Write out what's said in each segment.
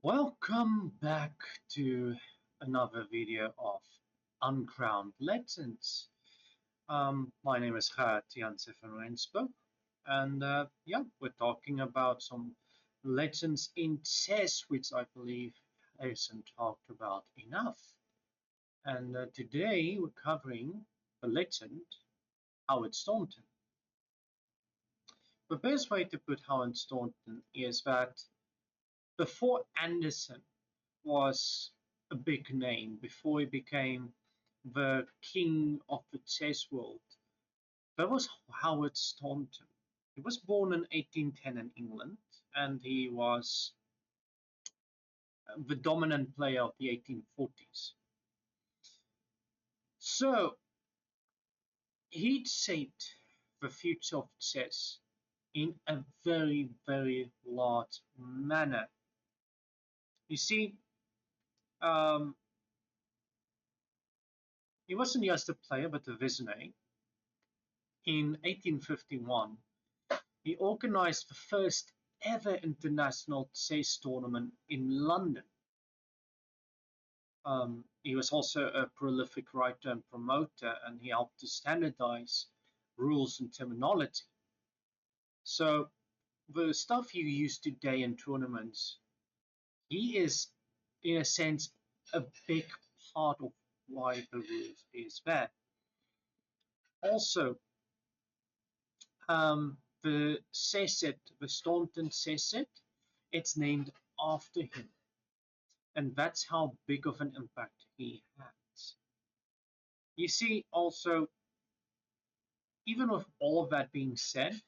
Welcome back to another video of Uncrowned Legends. My name is Gert Janse van Rensburg, and yeah, we're talking about some legends in chess, which I believe isn't talked about enough. And today we're covering the legend Howard Staunton. The best way to put Howard Staunton is that before Anderson was a big name, before he became the king of the chess world, that was Howard Staunton. He was born in 1810 in England, and he was the dominant player of the 1840s. So he shaped the future of chess in a very, very large manner. You see, um, he wasn't just a player, but a visionary. In 1851, he organized the first ever international chess tournament in London. He was also a prolific writer and promoter, and he helped to standardize rules and terminology. So the stuff you use today in tournaments, he is, in a sense, a big part of why the rules is there. Also, the set, the Staunton set, it's named after him. And that's how big of an impact he has. You see, also, even with all of that being said,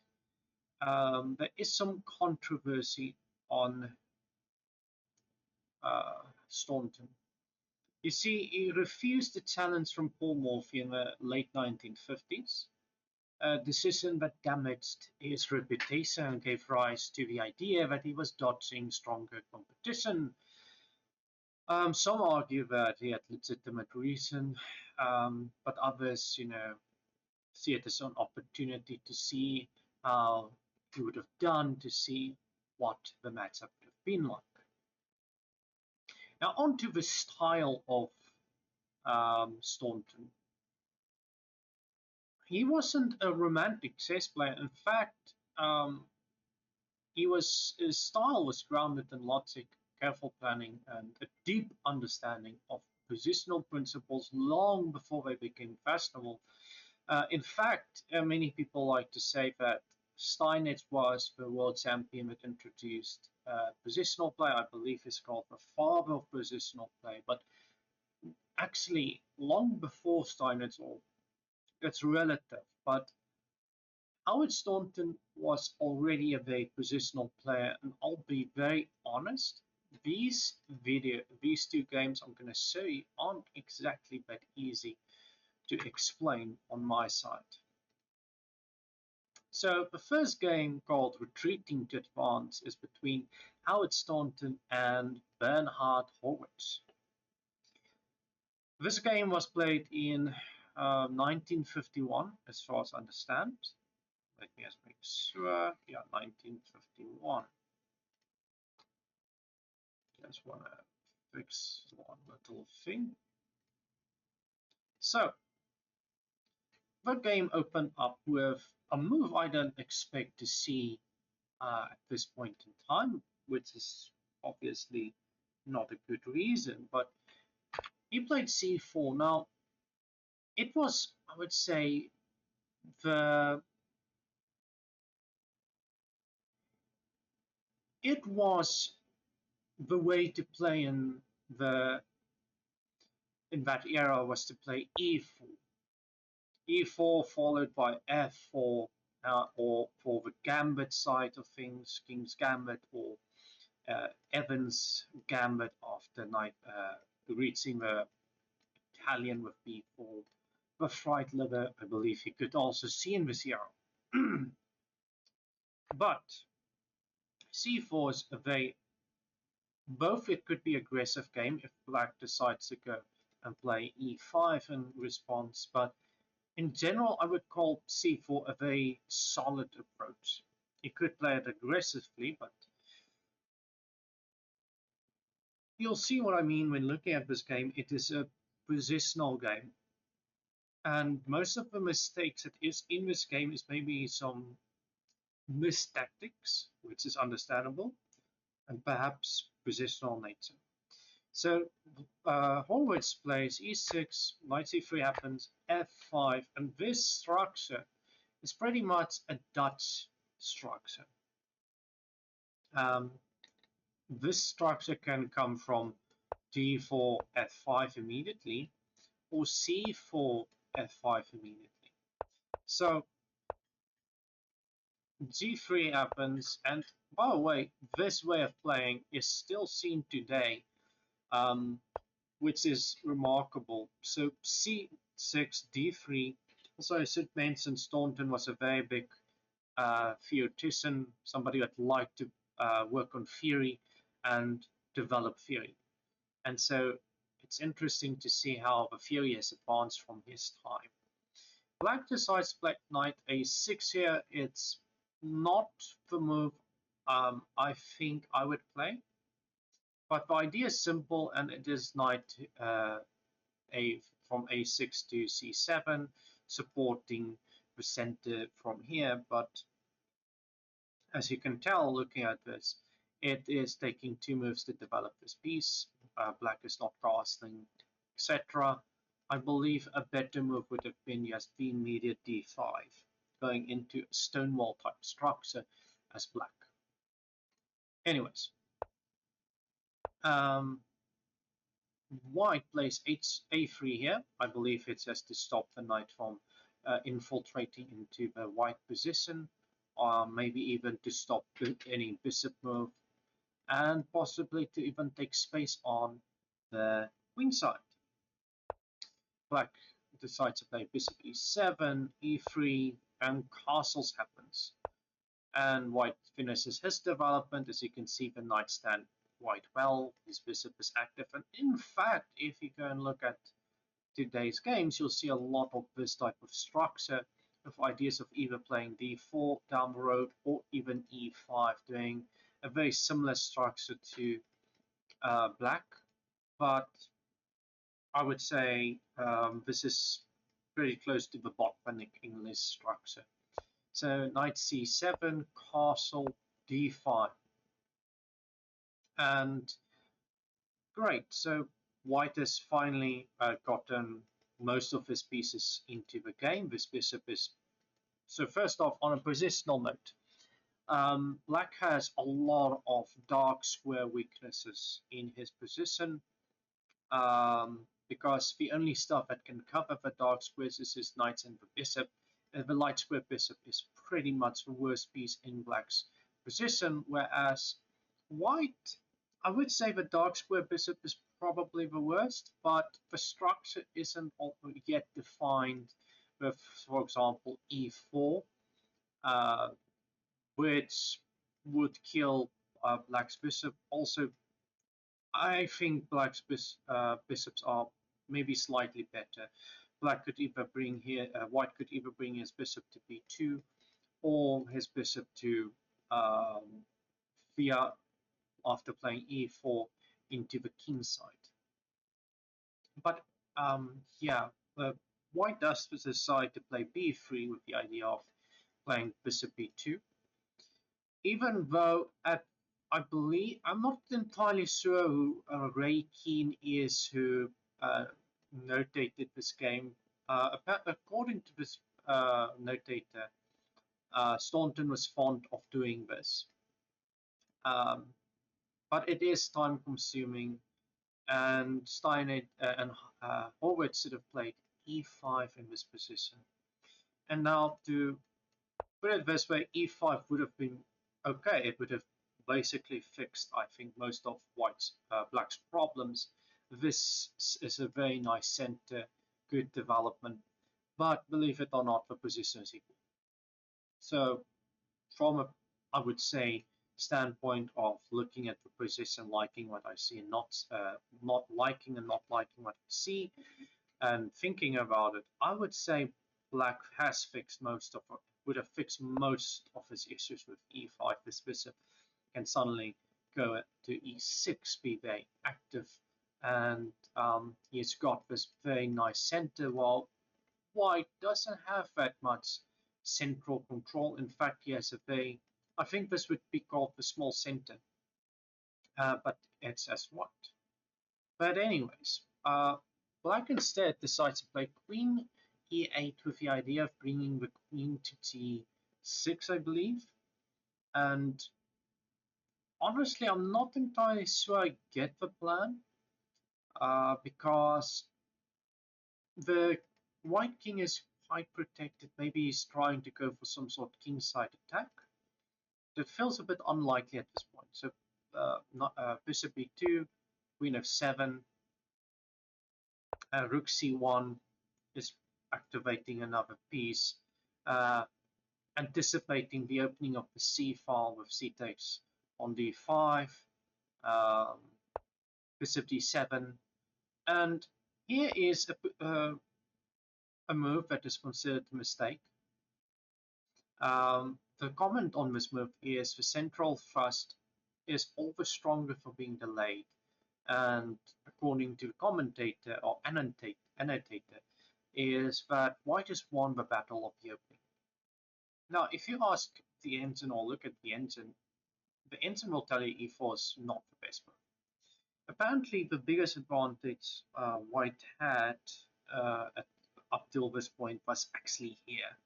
there is some controversy on Staunton. You see, he refused the challenge from Paul Morphy in the late 1950s, a decision that damaged his reputation and gave rise to the idea that he was dodging stronger competition. Some argue that he had legitimate reason, but others, see it as an opportunity to see how he would have done, to see what the matchup would have been like. Now, on to the style of Staunton. He wasn't a romantic chess player. In fact, his style was grounded in logic, careful planning, and a deep understanding of positional principles long before they became fashionable. In fact, many people like to say that Steinitz was the world champion that introduced positional play. I believe he's called the father of positional play. But actually, long before Steinitz, or it's relative, but Howard Staunton was already a very positional player, and I'll be very honest. These two games I'm going to show you aren't exactly that easy to explain on my side. So the first game, called Retreating to Advance, is between Howard Staunton and Bernhard Horwitz. This game was played in 1951, as far as I understand. Let me just make sure. Yeah, 1951. Just want to fix one little thing. So, the game opened up with a move I don't expect to see at this point in time, which is obviously not a good reason, but he played c4. Now, it was, I would say, it was the way to play in that era, was to play e4. e4 followed by f4, or for the gambit side of things, King's Gambit, or Evans' Gambit after knight reaching the Italian with b4. The fright lever, I believe you could also see in this era. But c4 is a very, both it could be aggressive game if black decides to go and play e5 in response, but in general, I would call c4 a very solid approach. You could play it aggressively, but you'll see what I mean when looking at this game. It is a positional game, and most of the mistakes that is in this game is maybe some missed tactics, which is understandable, and perhaps positional nature. So Horowitz plays e6, knight c3 happens, f5, and this structure is pretty much a Dutch structure. Um, this structure can come from d4 f5 immediately, or c4 f5 immediately. So g3 happens, and by the way, this way of playing is still seen today, which is remarkable. So c6, d3. Also, I should mention Staunton was a very big theoretician, somebody that liked to work on theory and develop theory. And so it's interesting to see how the theory has advanced from his time. Black decides to play knight a6 here. It's not the move I think I would play, but the idea is simple, and it is knight from a6 to c7, supporting the center from here. But as you can tell, looking at this, it is taking 2 moves to develop this piece. Black is not castling, etc. I believe a better move would have been just the immediate d5, going into a stonewall type structure as black. Anyways, white plays a3 here. I believe it's just to stop the knight from infiltrating into the white position, or maybe even to stop any bishop move, and possibly to even take space on the queen side. Black decides to play bishop e7, e3, and castles happens. And white finishes his development. As you can see, the knight stand quite well. His bishop is active. And in fact, if you go and look at today's games, you'll see a lot of this type of structure, of ideas of either playing d4 down the road or even e5, doing a very similar structure to black. But I would say this is pretty close to the Botvinnik English structure. So knight c7, castle, d5. And great, so white has finally gotten most of his pieces into the game. This bishop is... So first off, on a positional note, black has a lot of dark square weaknesses in his position, because the only stuff that can cover the dark squares is his knights and the bishop. The light square bishop is pretty much the worst piece in black's position, whereas white, I would say the dark square bishop is probably the worst, but the structure isn't yet defined with, for example, e4, which would kill black's bishop. Also, I think black's bishops are maybe slightly better. Black could either bring here, white could either bring his bishop to b2 or his bishop to via after playing e4 into the king side. But yeah, white does decide to play b3 with the idea of playing bishop b2. Even though I believe, I'm not entirely sure who Ray Keane is, who notated this game. According to this notator, Staunton was fond of doing this. But it is time consuming, and Horowitz should have played e5 in this position. And now, to put it this way, e5 would have been okay. It would have basically fixed, I think, most of black's problems. This is a very nice center, good development, but believe it or not, the position is equal. So from a, I would say, standpoint of looking at the position, liking what I see, and not liking and not liking what I see, and thinking about it, I would say black has fixed would have fixed most of his issues with e5. This bishop can suddenly go to e6, be very active, and he's got this very nice center, while white doesn't have that much central control. In fact, he has a very, I think this would be called the small center, but it's as white. But anyways, black instead decides to play queen e8 with the idea of bringing the queen to t6, I believe. And honestly, I'm not entirely sure I get the plan, because the white king is quite protected. Maybe he's trying to go for some sort of kingside attack. It feels a bit unlikely at this point. So bishop b2, queen f7, rook c1 is activating another piece, anticipating the opening of the c file with c takes on d5, um, bishop d7, and here is a move that is considered a mistake. The comment on this move is the central thrust is always stronger for being delayed, and according to the commentator or annotator, is that white has won the battle of the opening. Now, if you ask the ensign or look at the ensign will tell you e4 is not the best move. Apparently, the biggest advantage white had up till this point was actually here,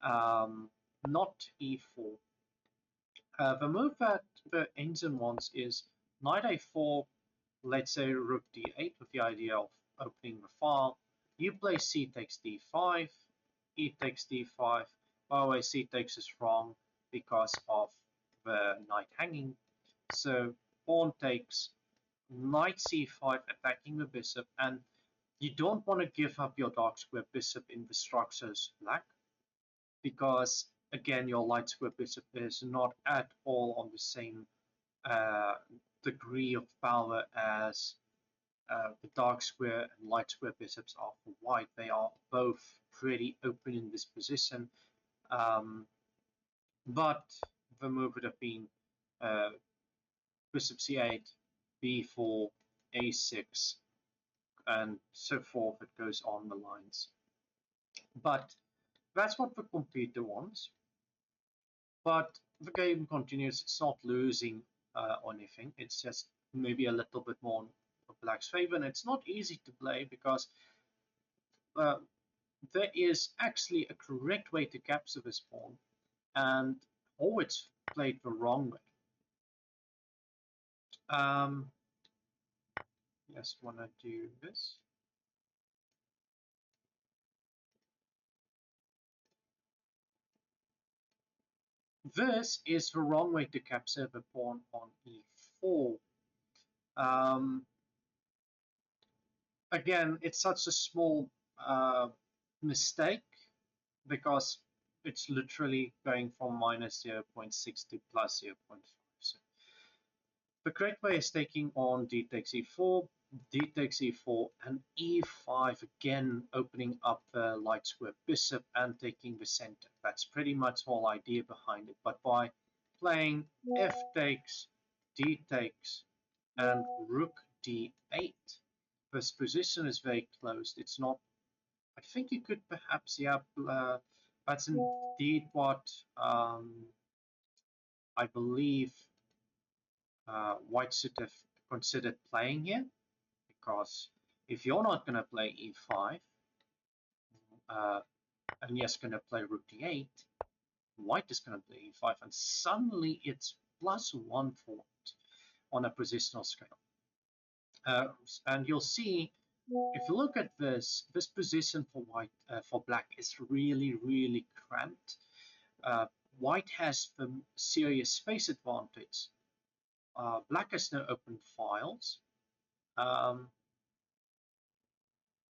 not e4. The move that the ensign wants is knight a4, let's say rook d8 with the idea of opening the file. You play c takes d5, e takes d5. By the way, c takes is wrong because of the knight hanging. So pawn takes, knight c5 attacking the bishop, and you don't want to give up your dark square bishop in the structures black, because again your light square bishop is not at all on the same degree of power as the dark square and light square bishops are for white. They are both pretty open in this position, but the move would have been bishop c8, b4, a6, and so forth. It goes on the lines. But that's what the computer wants. But the game continues. It's not losing or anything. It's just maybe a little bit more in black's favor, and it's not easy to play because there is actually a correct way to capture this pawn, and it's played the wrong way. Just want to do this. This is the wrong way to capture the pawn on e4. Again, it's such a small mistake because it's literally going from minus 0.6 to plus 0.5. So the correct way is taking on d takes e4, d takes e4, and e5, again opening up the light square bishop and taking the center. That's pretty much the whole idea behind it. But by playing f takes, d takes, and rook d8, this position is very closed. It's not, I think you could perhaps, yeah, that's indeed what I believe white should have considered playing here, because if you're not going to play e5 and yes, going to play rook d8, white is going to play e5, and suddenly it's +1 for white on a positional scale. And you'll see, if you look at this position for white, for black is really cramped. White has the serious space advantage. Black has no open files,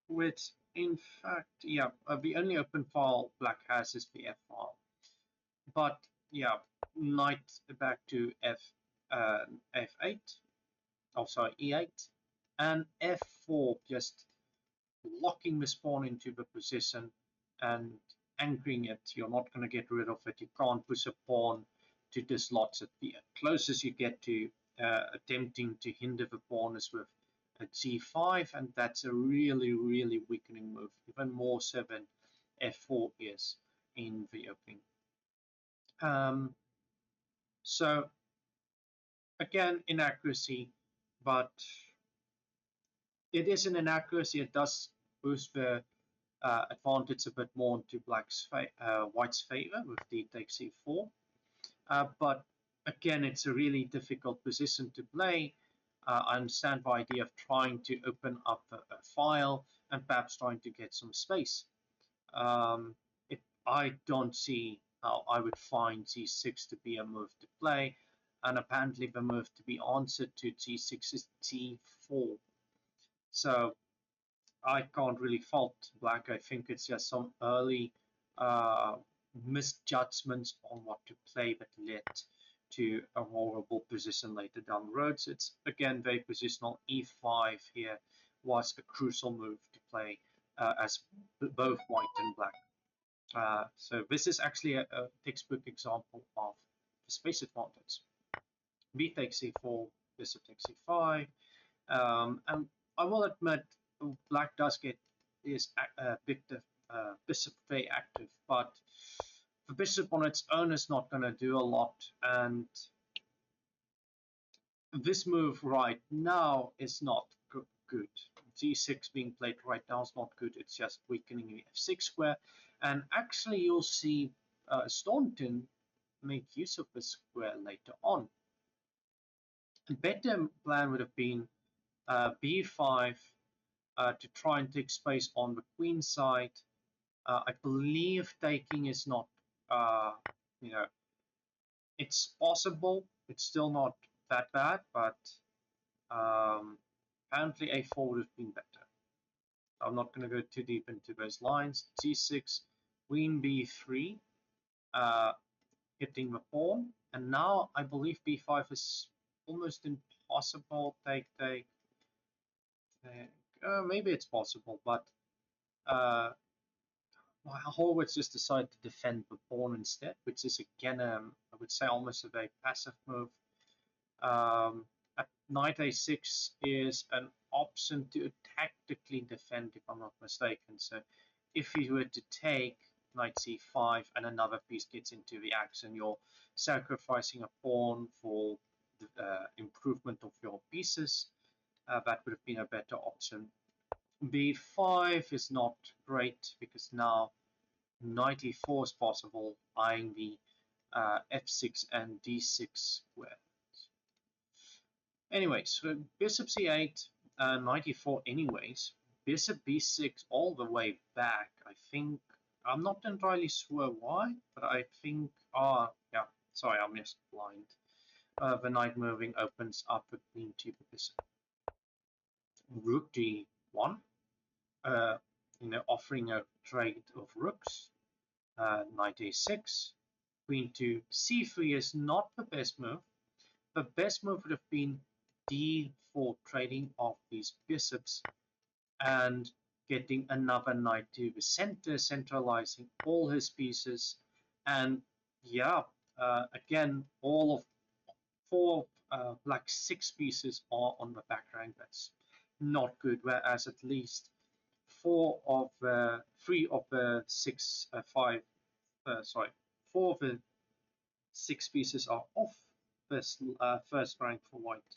which in fact, yeah, the only open file black has is the F file. But yeah, knight back to F8, oh sorry, E8, and F4, just locking this pawn into the position and anchoring it. You're not going to get rid of it. You can't push a pawn to dislodge it. The closest you get to attempting to hinder the pawn is with a g5, and that's a really, really weakening move, even more so than f4 is in the opening. So again, inaccuracy, but it is an inaccuracy. It does boost the advantage a bit more into white's favor with d takes c4. But again, it's a really difficult position to play. I understand the idea of trying to open up a file and perhaps trying to get some space. I don't see how I would find g6 to be a move to play, and apparently the move to be answered to g6 is g4. So I can't really fault black. I think it's just some early misjudgments on what to play that led to a horrible position later down the road. So it's again very positional. e5 here was a crucial move to play as both white and black. So this is actually a textbook example of the space advantage. B takes c4, bishop takes c5, and I will admit black does get his bishop very active, but the bishop on its own is not going to do a lot, and this move right now is not good. g6 being played right now is not good. It's just weakening the f6 square, and actually you'll see Staunton make use of this square later on. A better plan would have been b5 to try and take space on the queen side. I believe taking is not, it's possible. It's still not that bad, but apparently a4 would have been better. I'm not going to go too deep into those lines. g6, queen b3, hitting the pawn, and now I believe b5 is almost impossible. Take. Maybe it's possible, but Horowitz just decided to defend the pawn instead, which is again, I would say, almost a very passive move. At knight a6 is an option to tactically defend, if I'm not mistaken. So if you were to take knight c5 and another piece gets into the action, you're sacrificing a pawn for the improvement of your pieces. That would have been a better option. b5 is not great because now knight e4 is possible, eyeing the f6 and d6 squares. Anyways, so bishop c8, knight e4 anyways, bishop b6 all the way back. I think, I'm not entirely sure why, but I think, yeah, sorry, I'm just blind. The knight moving opens up the queen to the bishop. Rook d1, offering a trade of rooks. Knight a6, queen to c3 is not the best move. The best move would have been d4, trading off these bishops and getting another knight to the center, centralizing all his pieces. And yeah, again, all of four black's 6 pieces are on the back rank. That's not good, whereas at least 3 of the 6 pieces are off this first rank for white.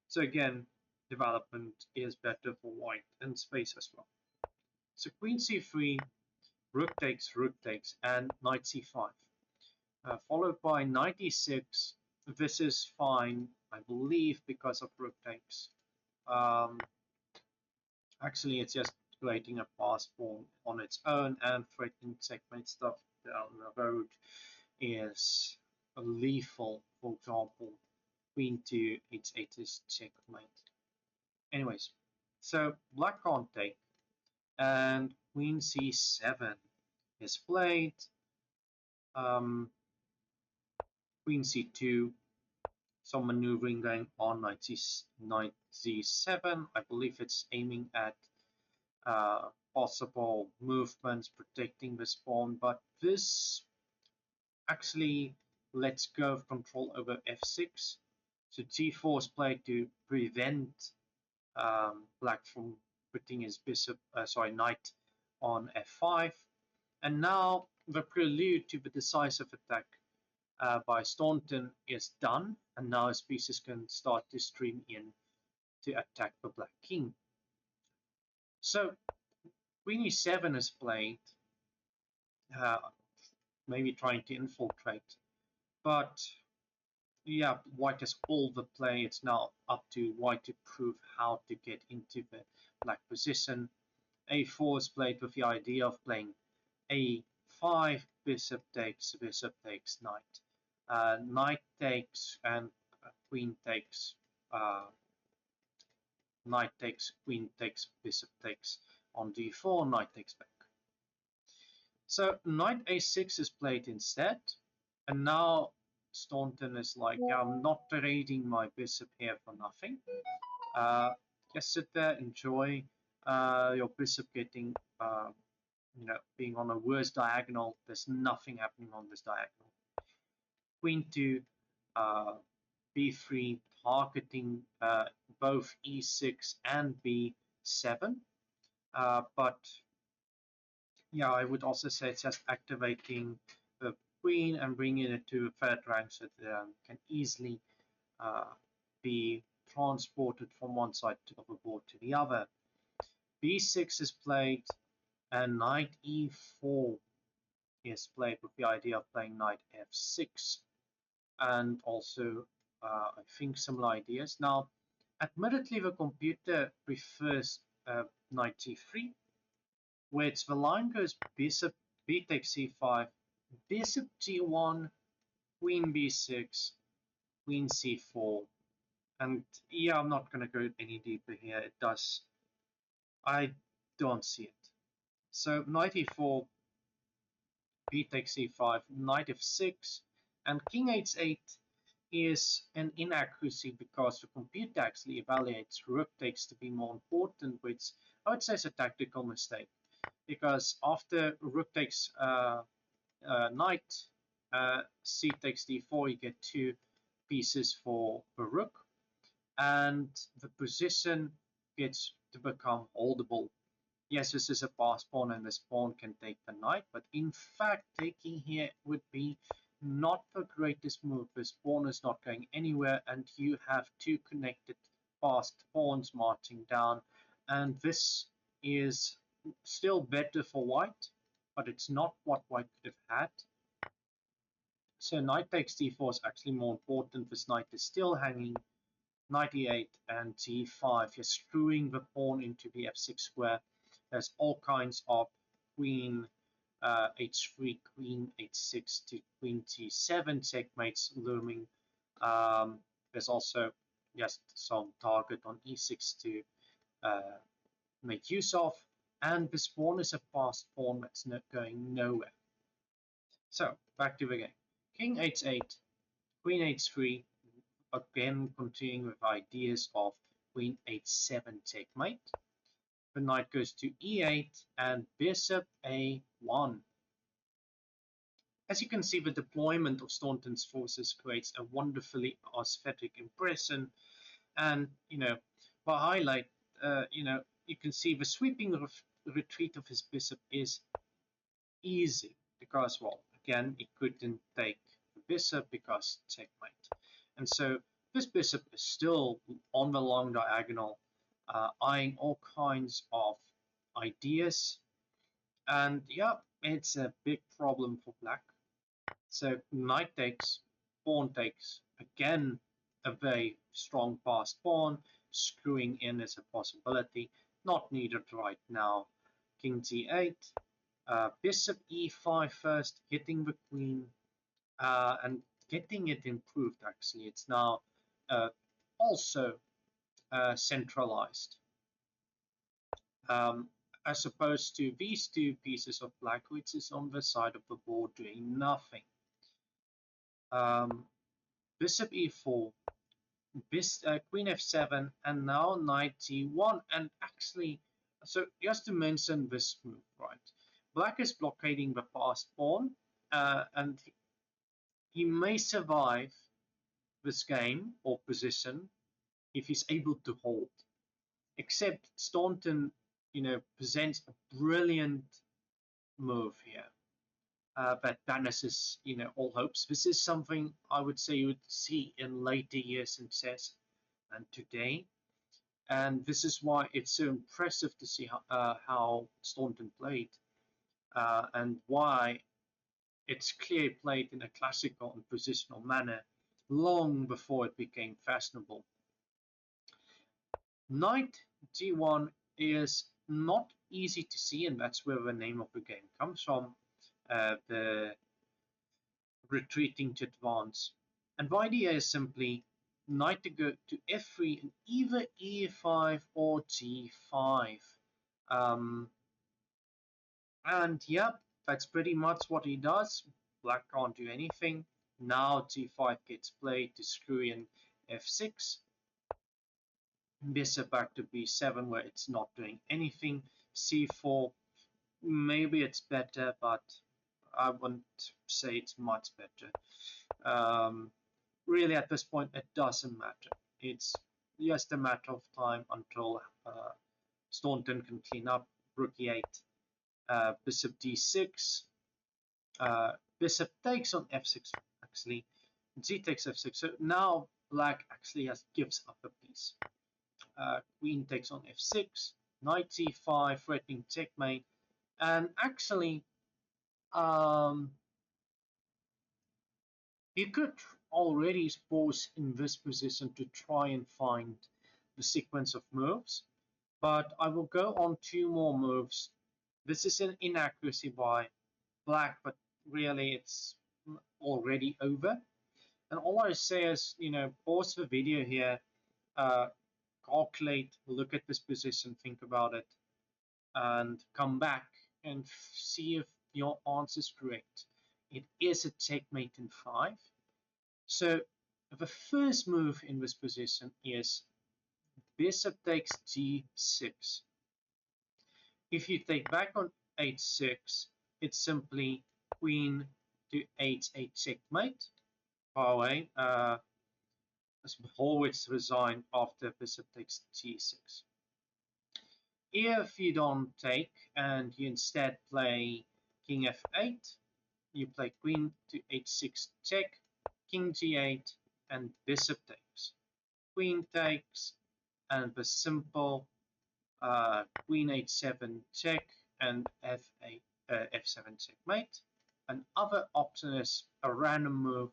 So again, development is better for white and space as well. So queen c3, rook takes, and knight c5. Followed by knight e6. This is fine, I believe, because of rook takes. Actually, it's just creating a pass pawn on its own, and threatening checkmate stuff down the road is lethal. For example, queen to h8 is checkmate. Anyways, so black can't take, and queen c7 is played. Queen c2, some maneuvering going on. Knight z7. I believe it's aiming at possible movements, protecting this pawn, but this actually lets go of control over f6. So g4 is played to prevent black from putting his knight on f5. And now the prelude to the decisive attack by Staunton is done, and now his pieces can start to stream in to attack the black king. So queen e7 is played, uh, maybe trying to infiltrate, but yeah, white has all the play. It's now up to white to prove how to get into the black position. a4 is played with the idea of playing a5, bishop takes, knight. Knight takes and queen takes, knight takes, queen takes, bishop takes on d4, knight takes back. So knight a6 is played instead, and now Staunton is like, yeah, I'm not trading my bishop here for nothing. Just sit there, enjoy your bishop getting, being on a worse diagonal. There's nothing happening on this diagonal. Queen to b3, targeting both e6 and b7. But yeah, I would also say it's just activating the queen and bringing it to a third rank so that it can easily be transported from one side of the board to the other. b6 is played and knight e4 is played with the idea of playing knight f6, and also I think similar ideas. Now, admittedly, the computer prefers knight c3, where it's the line goes bishop b takes c5, bishop g1, queen b6, queen c4, and yeah, I'm not going to go any deeper here. It does, I don't see it. So knight e4, b takes c5, knight f6, and king h8 is an inaccuracy because the computer actually evaluates rook takes to be more important, which I would say is a tactical mistake, because after rook takes knight, c takes d4, you get two pieces for the rook, and the position gets to become holdable. Yes, this is a pass pawn, and this pawn can take the knight, but in fact, taking here would be not the greatest move. This pawn is not going anywhere, and you have two connected passed pawns marching down, and this is still better for white, but it's not what white could have had. So knight takes d4 is actually more important. This knight is still hanging. Knight e8 and g5, you're screwing the pawn into the f6 square. There's all kinds of queen h3, queen h6 to queen t7 checkmates looming. There's also just some target on e6 to make use of, and this pawn is a fast pawn that's not going nowhere. So back to the game. King h8, queen h3, again continuing with ideas of queen h7 checkmate. The knight goes to e8 and bishop a1. As you can see, the deployment of Staunton's forces creates a wonderfully aesthetic impression, and by highlight, you can see the sweeping retreat of his bishop is easy because, well, again, he couldn't take the bishop because checkmate, and so this bishop is still on the long diagonal, eyeing all kinds of ideas, and yeah, it's a big problem for black. So knight takes, pawn takes, again a very strong passed pawn, screwing in is a possibility, not needed right now. King g8, bishop e5 first, hitting the queen, and getting it improved actually. It's now also centralized. As opposed to these two pieces of black, which is on the side of the board doing nothing. Bishop e4, queen f7, and now knight g1. And actually, so just to mention this move, right? Black is blockading the passed pawn, and he may survive this game or position if he's able to hold. Except Staunton, presents a brilliant move here that banishes, all hopes. This is something I would say you would see in later years in chess and today. And this is why it's so impressive to see how Staunton played, and why it's clearly played in a classical and positional manner long before it became fashionable. Knight g1 is not easy to see, and that's where the name of the game comes from, the retreating to advance. And the idea is simply knight to go to f3 and either e5 or g5. And yep, that's pretty much what he does. Black can't do anything. Now g5 gets played to screw in f6. Bishop back to b7 where it's not doing anything. c4, maybe it's better, but I wouldn't say it's much better. Really at this point it doesn't matter. It's just a matter of time until Staunton can clean up. Rook e8, bishop d6, bishop takes on f6 actually, g takes f6. So now black actually gives up a piece. Queen takes on f6, knight c5, threatening checkmate, and actually you could already pause in this position to try and find the sequence of moves, but I will go on two more moves. This is an inaccuracy by black, but really it's already over. And all I say is, pause the video here, calculate, look at this position, think about it, and come back and see if your answer is correct. It is a checkmate in 5. So the first move in this position is bishop takes g6. If you take back on h6, it's simply queen to h8 checkmate. By the way, always resign after bishop takes g6. If you don't take and you instead play king f8, you play queen to h6 check, king g8, and bishop takes. Queen takes, and the simple queen h7 check and f8, f7 checkmate. Another option is a random move,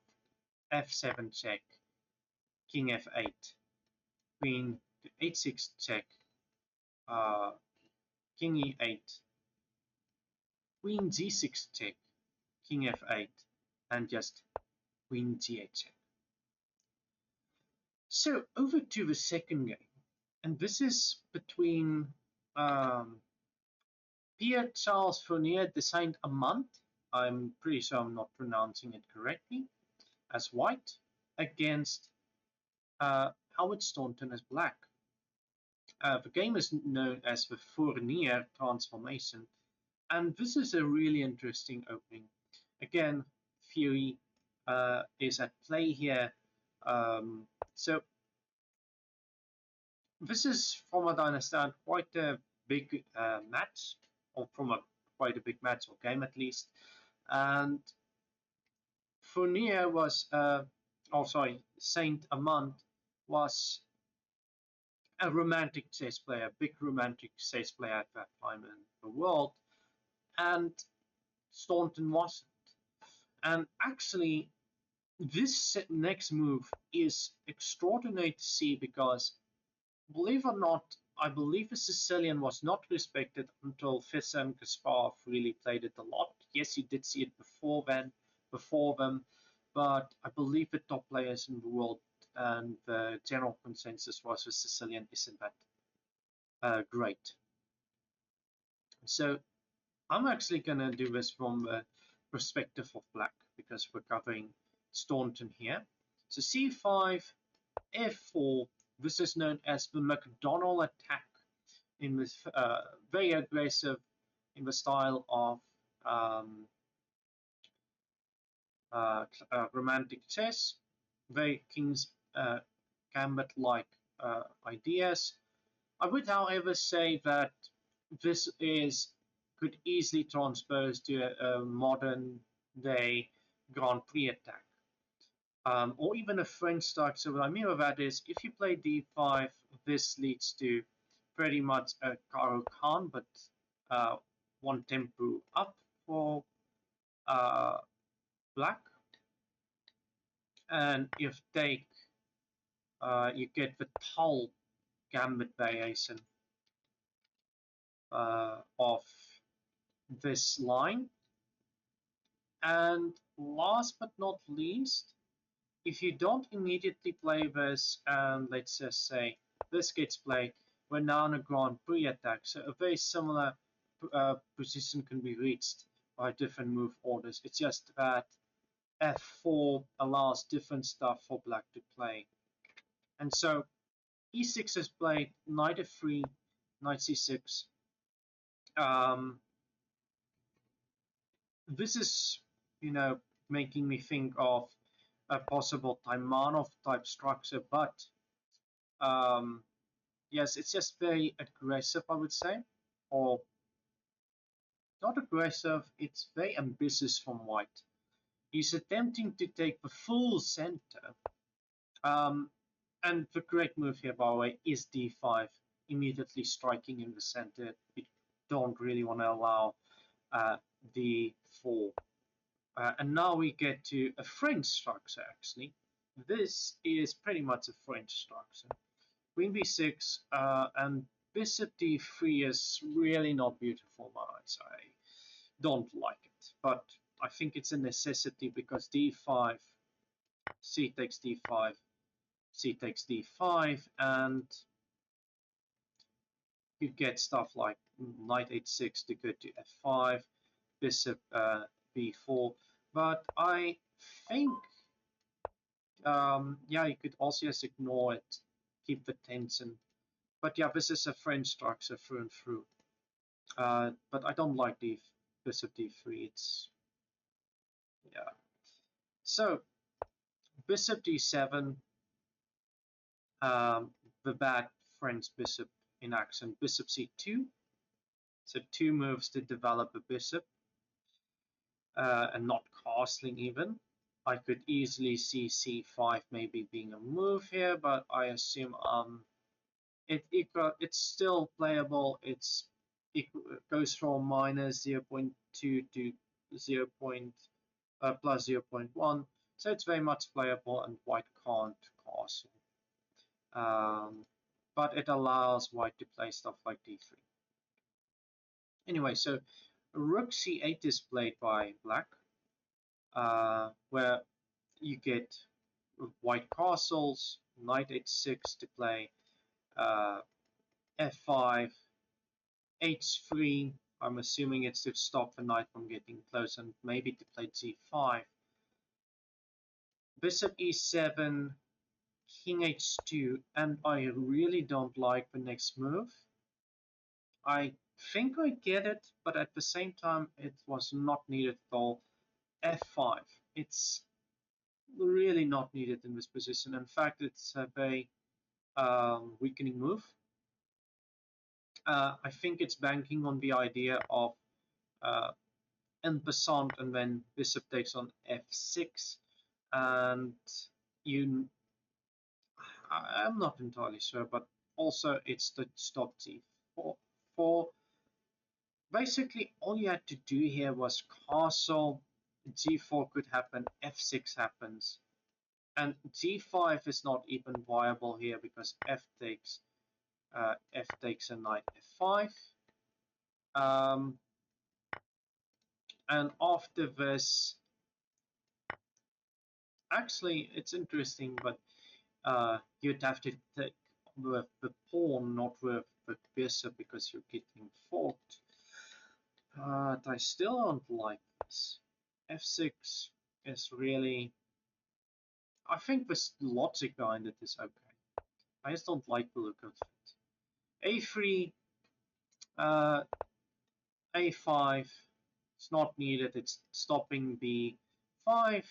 f7 check, king f8, queen to h6 check, king e8, queen g6 check, king f8, and just queen g8 check. So over to the second game, and this is between Pierre Charles Fournier de Saint-Amand, I'm pretty sure I'm not pronouncing it correctly, as white, against Howard Staunton as black. The game is known as the Fournier transformation, and this is a really interesting opening. Again, theory is at play here. So this is, from what I understand, quite a big match, or from quite a big match or game at least. And Fournier was, Saint-Amand was a romantic chess player, big romantic chess player at that time in the world, and Staunton wasn't. And actually, this next move is extraordinary to see because, believe it or not, I believe the Sicilian was not respected until Fischer and Kasparov really played it a lot. Yes, you did see it before them, but I believe the top players in the world and the general consensus was the Sicilian isn't that great. So I'm actually going to do this from the perspective of black because we're covering Staunton here. So c5, f4, this is known as the McDonald attack, in this very aggressive in the style of romantic chess. very King's Gambit-like ideas. I would, however, say that this is could easily transpose to a modern day Grand Prix attack, or even a French start. So what I mean by that is, if you play d5, this leads to pretty much a Karo Khan, but uh, one tempo up for uh, black. And if take, you get the Tull Gambit variation of this line. And last but not least, if you don't immediately play this, and let's just say this gets played, we're now in a Grand Prix attack. So a very similar position can be reached by different move orders. It's just that f4 allows different stuff for black to play. And so e6 is played, knight f3, knight c6. This is, making me think of a possible Taimanov type structure, but yes, it's just very aggressive, I would say, or not aggressive, it's very ambitious from white. He's attempting to take the full center, and the correct move here, by the way, is d5, immediately striking in the center. You don't really want to allow d4. And now we get to a French structure, actually. This is pretty much a French structure. Queen b6 and bishop d3 is really not beautiful, guys. I don't like it, but I think it's a necessity because d5, c takes d5, c takes d5, and you get stuff like knight h6 to go to f5, bishop b4. But I think, yeah, you could also just ignore it, keep the tension. But yeah, this is a French structure through and through. But I don't like the bishop d3. It's, yeah. So bishop d7, the bad French bishop in action. Bishop c2. So 2 moves to develop a bishop, and not castling even. I could easily see c5 maybe being a move here, but I assume it's still playable. It goes from minus 0.2 to 0. Plus 0.1, so it's very much playable, and white can't castle. But it allows white to play stuff like d3. Anyway, so rook c8 is played by black, where you get white castles, knight h6 to play, f5, h3. I'm assuming it's to stop the knight from getting close, and maybe to play g5. Bishop e7, king h2, and I really don't like the next move. I think I get it, but at the same time, it was not needed at all. f5. It's really not needed in this position. In fact, it's a very weakening move. I think it's banking on the idea of en passant, and then bishop takes on f6, and I'm not entirely sure, but also it's to stop g4. Basically, all you had to do here was castle, g4 could happen, f6 happens, and g5 is not even viable here because f takes a knight f5. And after this, actually, it's interesting, but you'd have to take with the pawn, not with the bishop, because you're getting forked. But I still don't like this. f6 is really... I think the logic behind it is okay. I just don't like the look of it. a3, a5, it's not needed, it's stopping b5,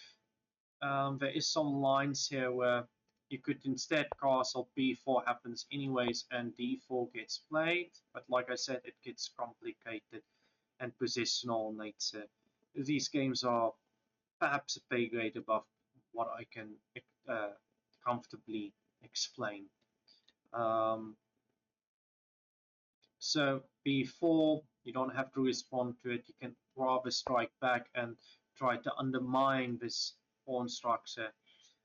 There is some lines here where you could instead castle b4 happens anyways and d4 gets played, but like I said, it gets complicated and positional nature. These games are perhaps a pay grade above what I can uh, comfortably explain. Um, so b4, you don't have to respond to it. You can rather strike back and try to undermine this pawn structure.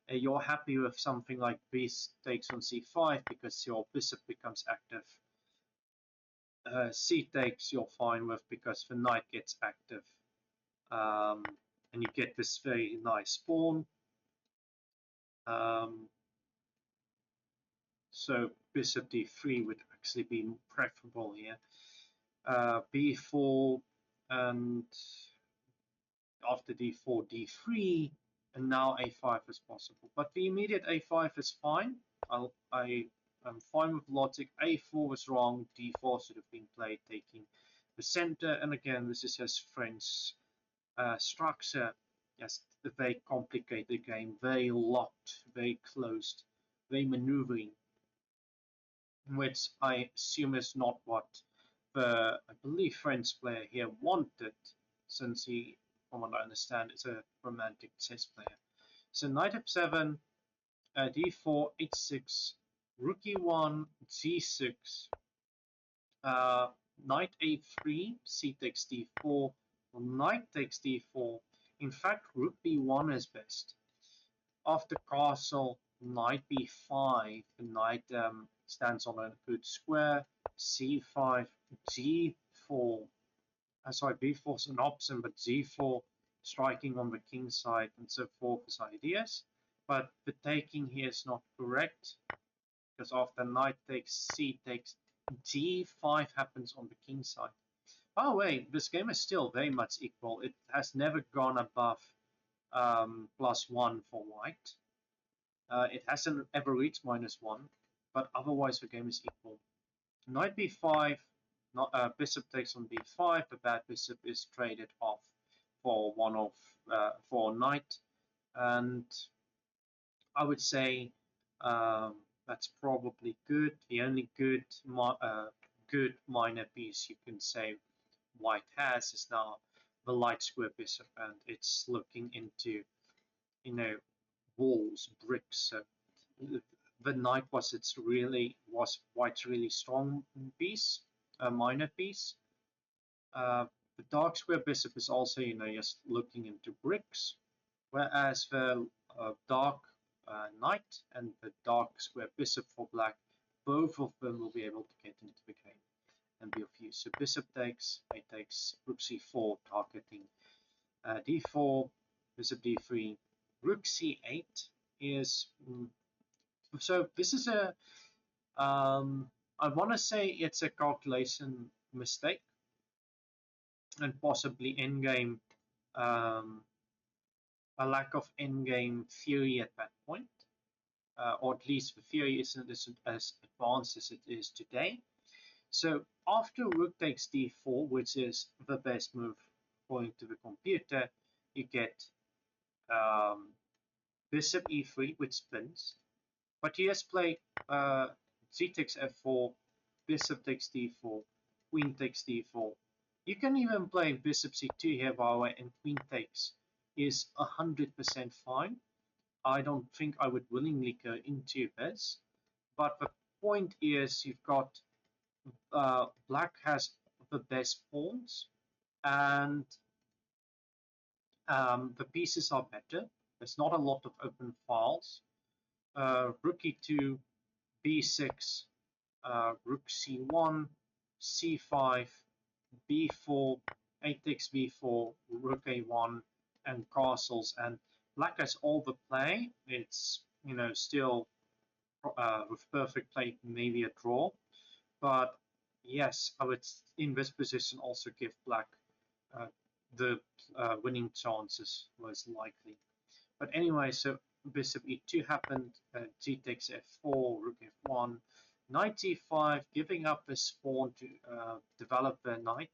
You're happy with something like b takes on c5 because your bishop becomes active. C takes you're fine with because the knight gets active. And you get this very nice pawn. Um, so bishop d3 would actually be preferable here. b4 and after d4, d3, and now a5 is possible. But the immediate a5 is fine. I'm fine with logic. a4 was wrong. d4 should have been played, taking the center. And again, this is his French structure. Yes, a very complicated game, very locked, very closed, very maneuvering, which I assume is not what the, I believe, French player here wanted, since he, from what I understand, is a romantic chess player. So knight f7, d4, h6, rook e1, g6, uh, knight a3, c takes d4, knight takes d4. In fact, rook b1 is best. After castle, knight b5, the knight stands on a good square, c5, g4. Sorry, b4 is an option, but g4 striking on the king side and so forth is ideas. But the taking here is not correct, because after knight takes c takes, g5 happens on the king side. By the way, this game is still very much equal. It has never gone above +1 for white. It hasn't ever reached -1, but otherwise the game is equal. Knight b5, bishop takes on b5. The bad bishop is traded off for one of for knight, and I would say that's probably good. The only good minor piece you can say white has is now the light square bishop, and it's looking into, you know, walls, bricks. So the knight was white's really strong piece, a minor piece. The dark square bishop is also, you know, just looking into bricks, whereas the dark knight and the dark square bishop for black, both of them will be able to get into the game and be of use. So bishop takes, a takes, rook c4, targeting d4, bishop d3, rook c8 is so this is a I want to say it's a calculation mistake and possibly endgame a lack of endgame theory at that point, or at least the theory isn't as advanced as it is today. So after rook takes d4, which is the best move according to the computer, you get bishop e3, which spins. But he has played c takes f4, bishop takes d4, queen takes d4. You can even play bishop c2 here, by the way, and queen takes is 100% fine. I don't think I would willingly go into this. But the point is, you've got black has the best pawns, and the pieces are better. There's not a lot of open files. Rook e2, b6, rook c1, c5, b4, a takes b4, rook a1, and castles. And black has all the play. It's, you know, still with perfect play, maybe a draw. But yes, I would in this position also give black uh, the winning chances most likely. But anyway, so bishop e2 happened, g takes f4, rook f1, knight e5, giving up this pawn to develop the knight.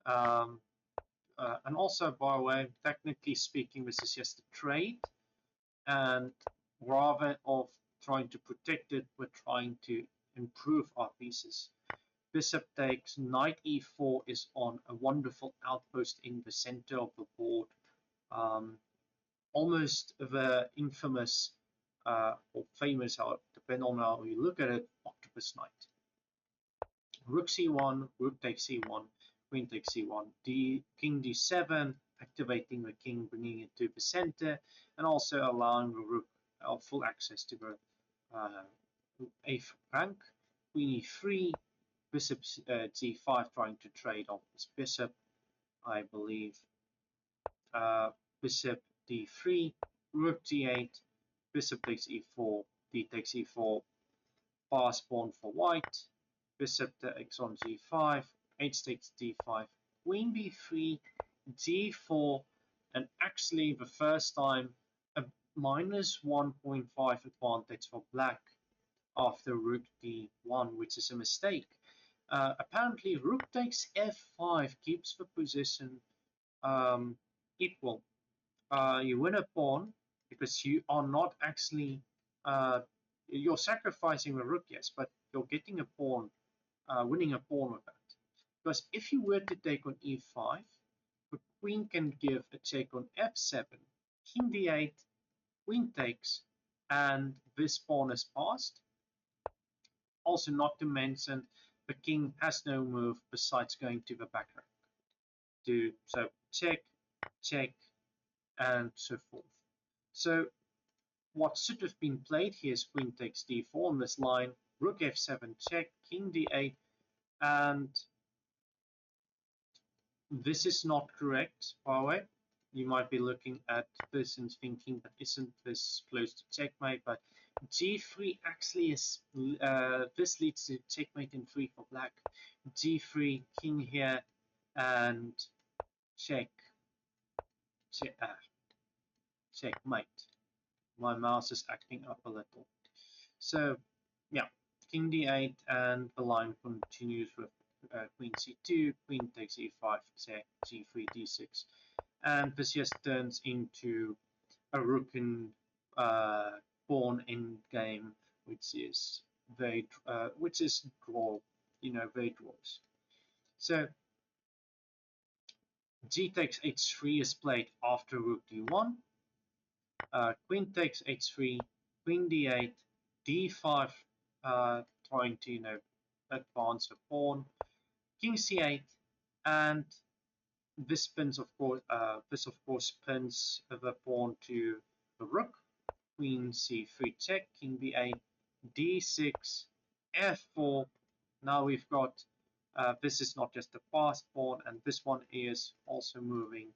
Um, And also, by the way, technically speaking, this is just a trade, and rather of trying to protect it, we're trying to improve our pieces. Bishop takes, knight e4 is on a wonderful outpost in the center of the board. Almost the infamous or famous, depending on how you look at it, octopus knight. Rook c1, rook takes c1, queen takes c1, king d7, activating the king, bringing it to the center, and also allowing the rook full access to the eighth rank. Queen e3, bishop g5, trying to trade off this bishop, I believe. Bishop d3, rook g8, bishop takes e4, d takes e4, pass pawn for white, bishop takes on g5, h takes d5, queen b3, d4, and actually the first time a minus 1.5 advantage for black after rook d1, which is a mistake. Apparently rook takes f5 keeps the position equal. You win a pawn because you are not actually you're sacrificing the rook, yes, but you're getting a pawn, winning a pawn with that. Because if you were to take on e5, the queen can give a check on f7, king d8, queen takes, and this pawn is passed. Also, not to mention, the king has no move besides going to the back rank. So check, check, and so forth. So what should have been played here is queen takes d4 on this line, rook f7 check, king d8, and this is not correct, by the way. You might be looking at this and thinking, but isn't this close to checkmate? But g3 actually is, this leads to checkmate in 3 for black. g3, king here, and check, checkmate. My mouse is acting up a little. So, yeah, king d8, and the line continues with queen c2, queen takes e5, g3, d6, and this just turns into a rook and pawn endgame, which is very, draw, very draws. So g takes h3 is played after rook d1. Queen takes h3, queen d8, d5, trying to advance the pawn, king c8, and this pins, of course, pins the pawn to the rook. Queen c3 check, king b8, d6, f4. Now we've got this is not just a passed pawn, and this one is also moving.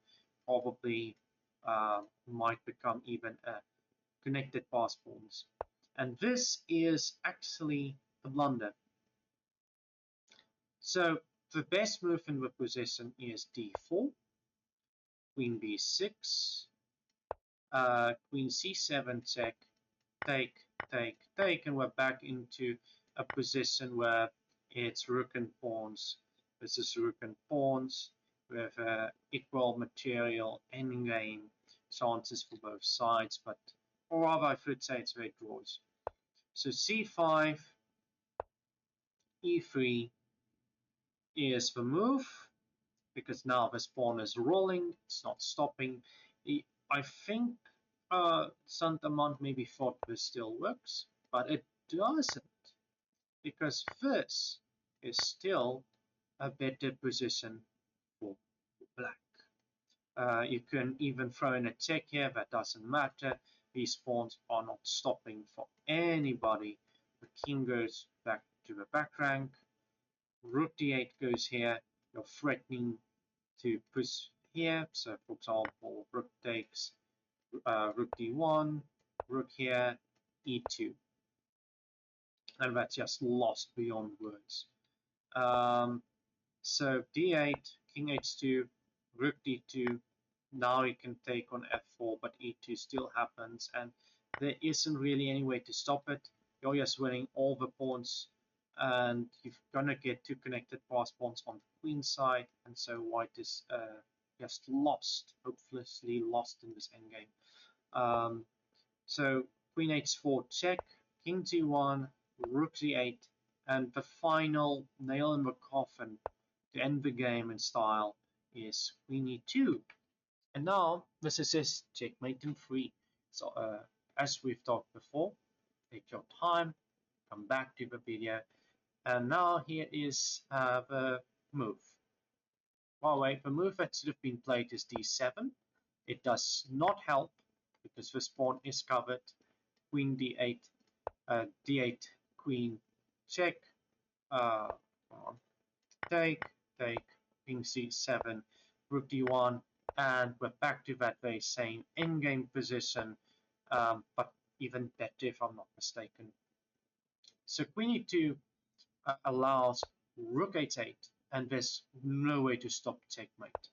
Probably might become even a connected pass pawns. And this is actually the blunder. So the best move in the position is d4, queen b6, queen c7 check, take, take, take, and we're back into a position where it's rook and pawns. This is rook and pawns with equal material endgame chances for both sides, but or rather I should say it's very draws. So c5, e3 is the move, because now this pawn is rolling, it's not stopping. I think Santamant maybe thought this still works, but it doesn't, because this is still a better position for black. You can even throw in a check here, that doesn't matter. These pawns are not stopping for anybody. The king goes back to the back rank. Rook d8 goes here. You're threatening to push here. So, for example, rook takes, rook d1, rook here, e2. And that's just lost beyond words. So d8, king h2, rook d2. Now you can take on f4, but e2 still happens, and there isn't really any way to stop it. You're just winning all the pawns, and you're gonna get two connected pass pawns on the queen side, and so white is just lost, hopelessly lost in this endgame. So Queen h4 check, King g1, Rook g8, and the final nail in the coffin to end the game in style is Queen e2. And now this is his checkmate in 3. So as we've talked before, take your time, come back to the video, and now here is the move. By the way, the move that should have been played is d7. It does not help because this pawn is covered. Queen d8, d8, queen check, uh, take, take, king c7, rook d1, and we're back to that very same endgame position, but even better if I'm not mistaken. So queen e2 allows rook h8, and there's no way to stop checkmate.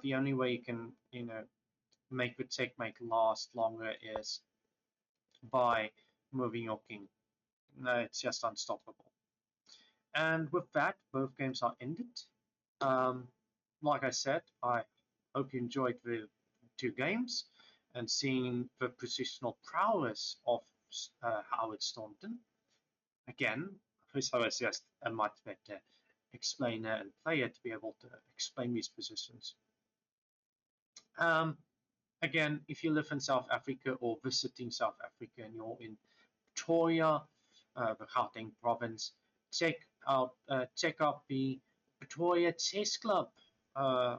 The only way you can, make the checkmate last longer is by moving your king. No, it's just unstoppable. And with that, both games are ended. Like I said, I hope you enjoyed the 2 games and seeing the positional prowess of Howard Staunton. Again, I was just a much better explainer and player to be able to explain these positions. Again, if you live in South Africa or visiting South Africa and you're in Pretoria, the Gauteng province, check out the Pretoria Chess Club. I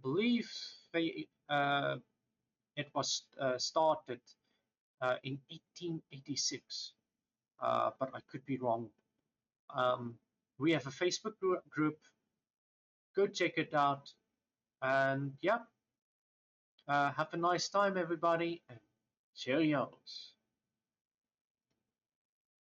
believe it was started in 1886, but I could be wrong. We have a Facebook group. Go check it out, and yeah, have a nice time, everybody, and cheerios.